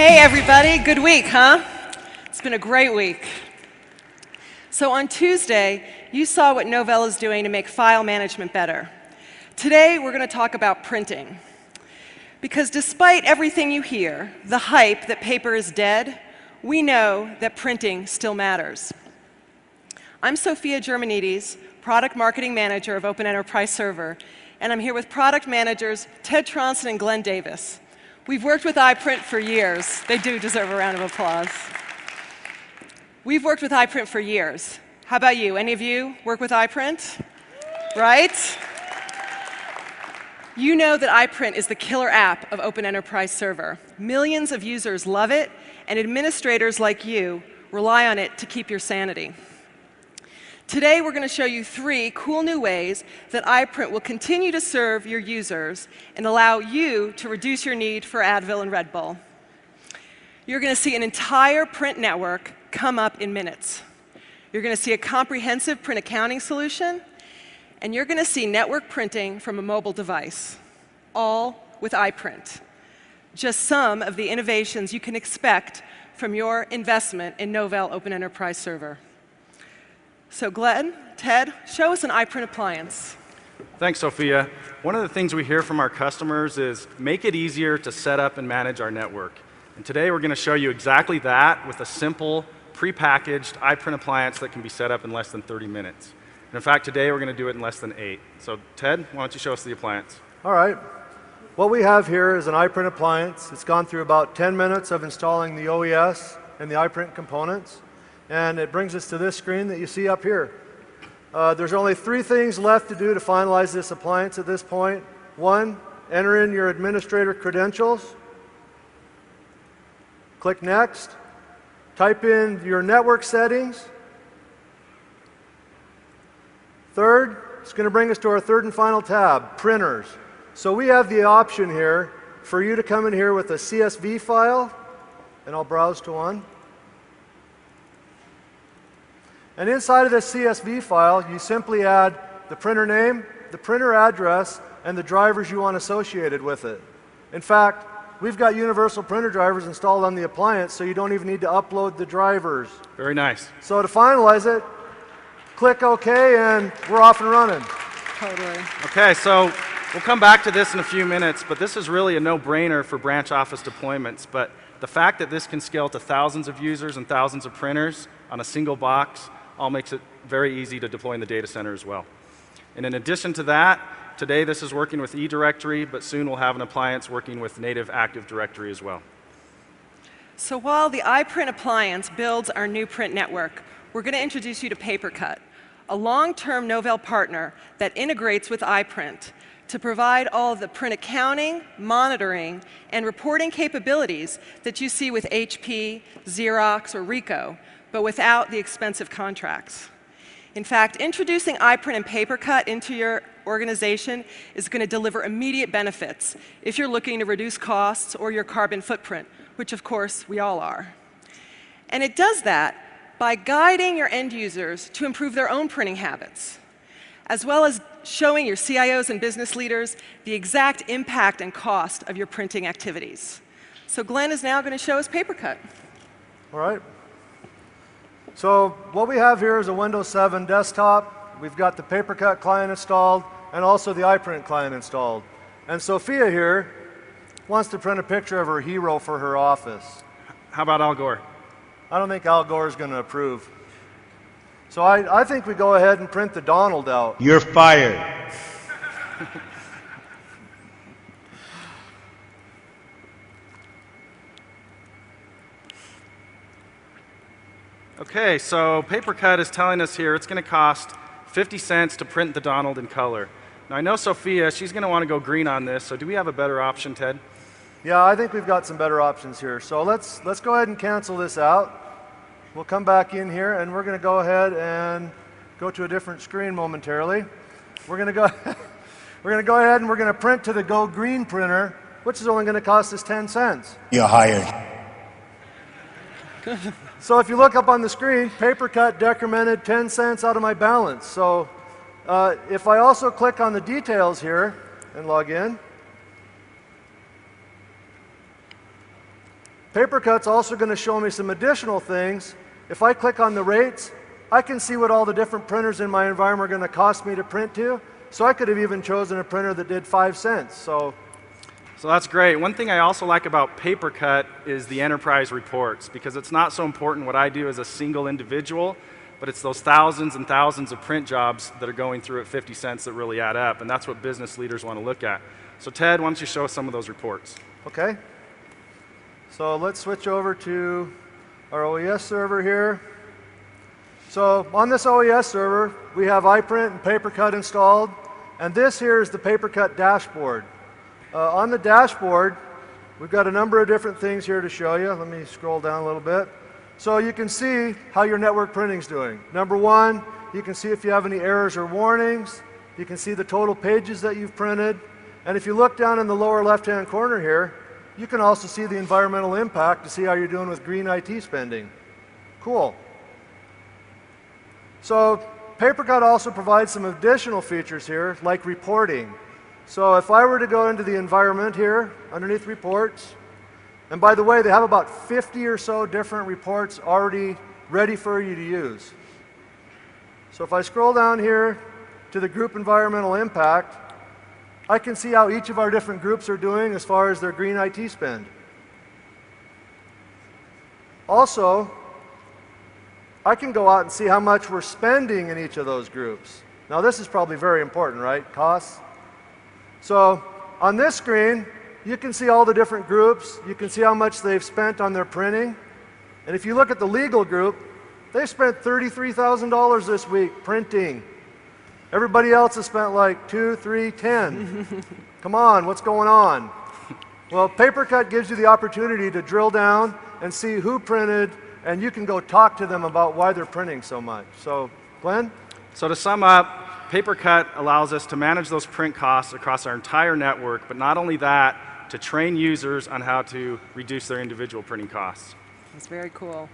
Hey everybody, good week, huh? It's been a great week. So on Tuesday, you saw what Novell is doing to make file management better. Today, we're going to talk about printing. Because despite everything you hear, the hype that paper is dead, we know that printing still matters. I'm Sophia Germanides, Product Marketing Manager of Open Enterprise Server, and I'm here with product managers Ted Tronson and Glenn Davis. We've worked with iPrint for years. They do deserve a round of applause. We've worked with iPrint for years. How about you? Any of you work with iPrint? Right? You know that iPrint is the killer app of Open Enterprise Server. Millions of users love it, and administrators like you rely on it to keep your sanity. Today, we're going to show you 3 cool new ways that iPrint will continue to serve your users and allow you to reduce your need for Advil and Red Bull. You're going to see an entire print network come up in minutes. You're going to see a comprehensive print accounting solution, and you're going to see network printing from a mobile device, all with iPrint. Just some of the innovations you can expect from your investment in Novell Open Enterprise Server. So Glenn, Ted, show us an iPrint appliance. Thanks, Sophia. One of the things we hear from our customers is make it easier to set up and manage our network. And today we're going to show you exactly that with a simple, prepackaged iPrint appliance that can be set up in less than 30 minutes. And in fact, today we're going to do it in less than 8. So Ted, why don't you show us the appliance? All right. What we have here is an iPrint appliance. It's gone through about 10 minutes of installing the OES and the iPrint components. And it brings us to this screen that you see up here. There's only 3 things left to do to finalize this appliance at this point. 1, enter in your administrator credentials. Click Next. Type in your network settings. Third, it's going to bring us to our third and final tab, Printers. So we have the option here for you to come in here with a CSV file, and I'll browse to one. And inside of this CSV file, you simply add the printer name, the printer address, and the drivers you want associated with it. In fact, we've got universal printer drivers installed on the appliance, so you don't even need to upload the drivers. Very nice. So to finalize it, click OK, and we're off and running. Totally. OK, so we'll come back to this in a few minutes, but this is really a no-brainer for branch office deployments. But the fact that this can scale to thousands of users and thousands of printers on a single box all makes it very easy to deploy in the data center as well. And in addition to that, today this is working with eDirectory, but soon we'll have an appliance working with native Active Directory as well. So while the iPrint appliance builds our new print network, we're going to introduce you to PaperCut, a long-term Novell partner that integrates with iPrint to provide all of the print accounting, monitoring, and reporting capabilities that you see with HP, Xerox, or Ricoh, but without the expensive contracts. In fact, introducing iPrint and PaperCut into your organization is going to deliver immediate benefits if you're looking to reduce costs or your carbon footprint, which of course we all are. And it does that by guiding your end users to improve their own printing habits, as well as showing your CIOs and business leaders the exact impact and cost of your printing activities. So Glenn is now going to show us PaperCut. All right. So what we have here is a Windows 7 desktop. We've got the PaperCut client installed and also the iPrint client installed. And Sophia here wants to print a picture of her hero for her office. How about Al Gore? I don't think Al Gore is going to approve. So I think we go ahead and print the Donald out. You're fired. OK, so PaperCut is telling us here it's going to cost 50 cents to print the Donald in color. Now, I know Sophia, she's going to want to go green on this, so do we have a better option, Ted? Yeah, I think we've got some better options here. So let's go ahead and cancel this out. We'll come back in here, and we're going to go ahead and go to a different screen momentarily. We're going to go ahead and we're going to print to the Go Green printer, which is only going to cost us 10 cents. You're hired. So if you look up on the screen, PaperCut decremented 10 cents out of my balance. So if I also click on the details here and log in, PaperCut's also going to show me some additional things. If I click on the rates, I can see what all the different printers in my environment are going to cost me to print to. So I could have even chosen a printer that did 5 cents. So that's great. One thing I also like about PaperCut is the enterprise reports, because it's not so important what I do as a single individual, but it's those thousands and thousands of print jobs that are going through at 50 cents that really add up, and that's what business leaders want to look at. So Ted, why don't you show us some of those reports? Okay. So let's switch over to our OES server here. So on this OES server, we have iPrint and PaperCut installed, and this here is the PaperCut dashboard. On the dashboard, we've got a number of different things here to show you. Let me scroll down a little bit. So you can see how your network printing's doing. Number one, you can see if you have any errors or warnings. You can see the total pages that you've printed. And if you look down in the lower left-hand corner here, you can also see the environmental impact to see how you're doing with green IT spending. Cool. So PaperCut also provides some additional features here, like reporting. So if I were to go into the environment here, underneath reports, and by the way, they have about 50 or so different reports already ready for you to use. So if I scroll down here to the group environmental impact, I can see how each of our different groups are doing as far as their green IT spend. Also, I can go out and see how much we're spending in each of those groups. Now this is probably very important, right? Costs. So on this screen, you can see all the different groups. You can see how much they've spent on their printing. And if you look at the legal group, they spent $33,000 this week printing. Everybody else has spent like 2, 3, 10. Come on, what's going on? Well, PaperCut gives you the opportunity to drill down and see who printed, and you can go talk to them about why they're printing so much. So, Glenn? So to sum up, PaperCut allows us to manage those print costs across our entire network, but not only that, to train users on how to reduce their individual printing costs. That's very cool.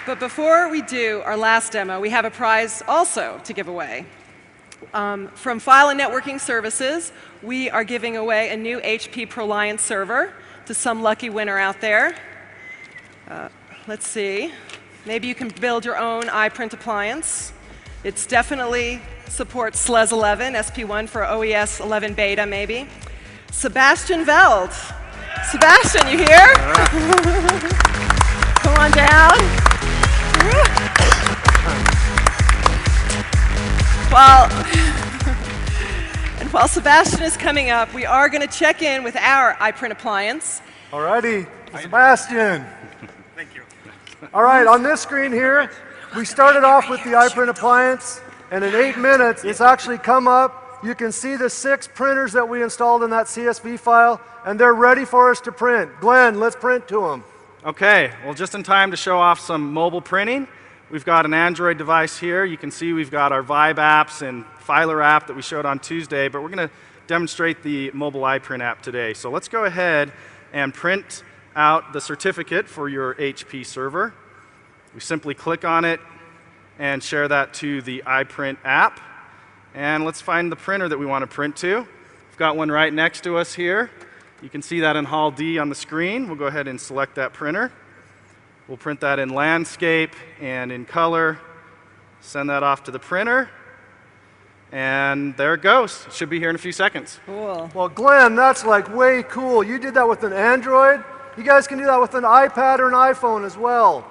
But before we do our last demo, we have a prize also to give away. From File and Networking Services, we are giving away a new HP ProLiant server to some lucky winner out there. Let's see. Maybe you can build your own iPrint appliance. It's definitely supports SLES 11, SP1 for OES 11 beta, maybe. Sebastian Veld. Sebastian, you here? Come on down. While Sebastian is coming up, we are going to check in with our iPrint appliance. Alrighty, Sebastian. Thank you. All right, on this screen here, we started off with the iPrint appliance, and in 8 minutes, it's actually come up. You can see the 6 printers that we installed in that CSV file, and they're ready for us to print. Glenn, let's print to them. Okay, well, just in time to show off some mobile printing. We've got an Android device here. You can see we've got our Vibe apps and Filer app that we showed on Tuesday, but we're going to demonstrate the mobile iPrint app today. So let's go ahead and print out the certificate for your HP server. We simply click on it and share that to the iPrint app. And let's find the printer that we want to print to. We've got one right next to us here. You can see that in Hall D on the screen. We'll go ahead and select that printer. We'll print that in landscape and in color. Send that off to the printer. And there it goes. It should be here in a few seconds. Cool. Well, Glenn, that's like way cool. You did that with an Android. You guys can do that with an iPad or an iPhone as well.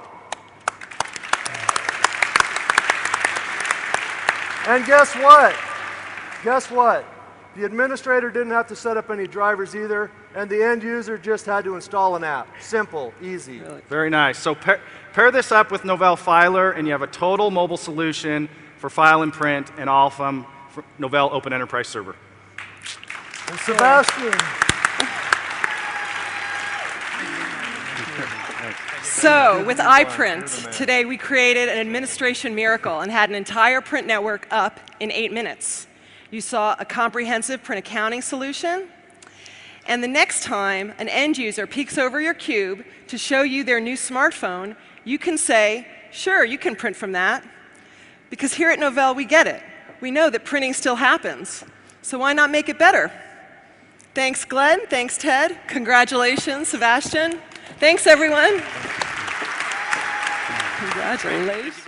And guess what? Guess what? The administrator didn't have to set up any drivers either, and the end user just had to install an app. Simple, easy. Really? Very nice. So pair this up with Novell Filer, and you have a total mobile solution for file and print, and all from Novell Open Enterprise Server. And Sebastian. So with iPrint, today we created an administration miracle and had an entire print network up in 8 minutes. You saw a comprehensive print accounting solution. And the next time an end user peeks over your cube to show you their new smartphone, you can say, sure, you can print from that. Because here at Novell, we get it. We know that printing still happens. So why not make it better? Thanks, Glenn. Thanks, Ted. Congratulations, Sebastian. Thanks, everyone. Congratulations.